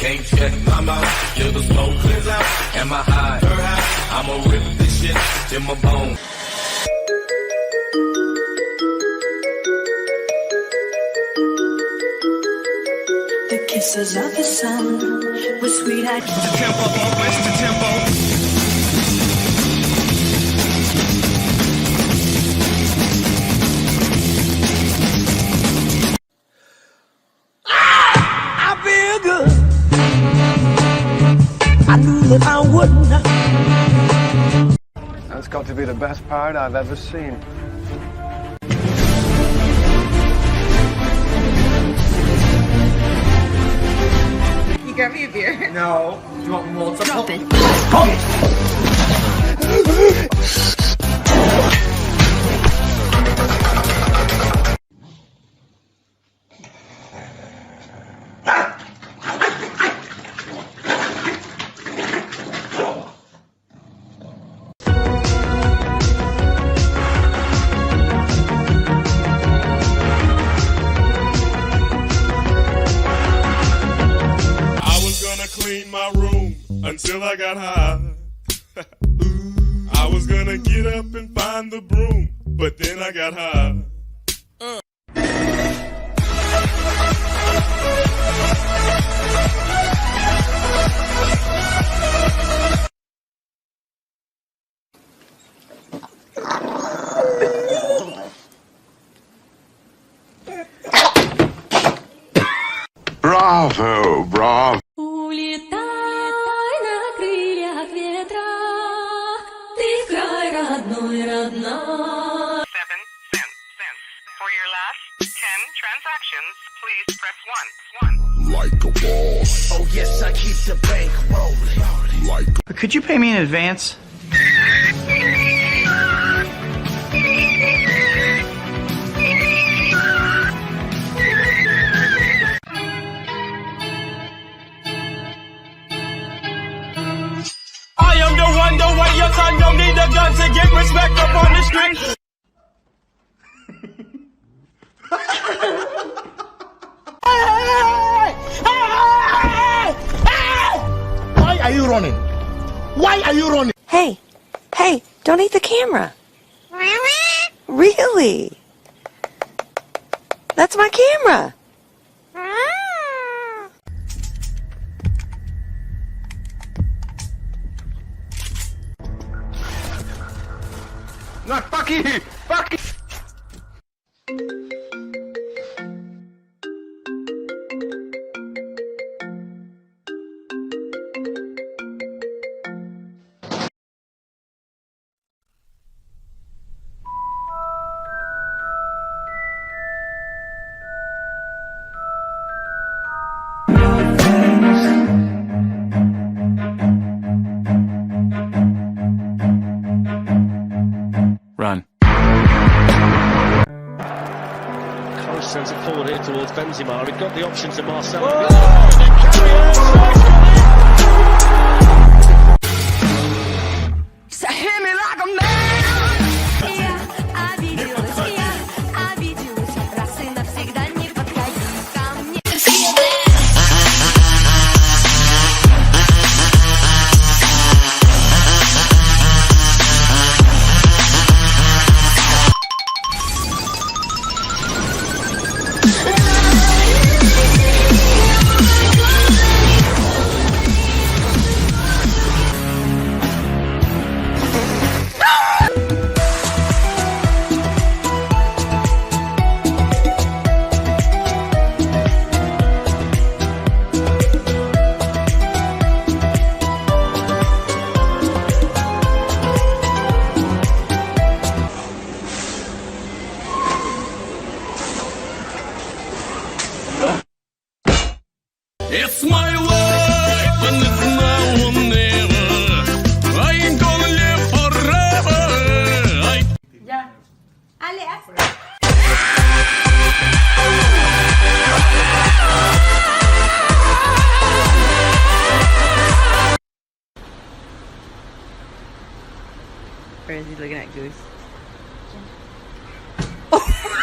can't shut my mouth till the smoke clears out. Am I high? Her high. I'ma rip this shit till my bones. The kisses of the sun were sweet. The tempo, bless the tempo. I feel good. I knew that I wouldn't. That's got to be the best part I've ever seen. Grab me a beer. No. Do you want multiple? Drop it. Clean my room until I got high. I was gonna get up and find the broom, but then I got high. Bravo, bravo. Улетай на крыльях ветра, ты в край родной, родной. 7 cents. For your last 10 transactions, please press 1. Like a boss. Oh yes, I keep the bank rolling. Like Could you pay me in advance? I am the one, the way your son don't need a gun to get respect up on the street. Why are you running? Why are you running? Hey, don't eat the camera. Really? That's my camera. No, fuck you! Fuck you! Run. Close sends it forward here towards Benzema. He got the option to Marcelo. Hit me like a man. Обиделась, раз и навсегда не подходи ко мне. It's my life and it's now or never. I ain't gonna live forever. Ya. Ale, haz. Or is he looking at Goose? Oh.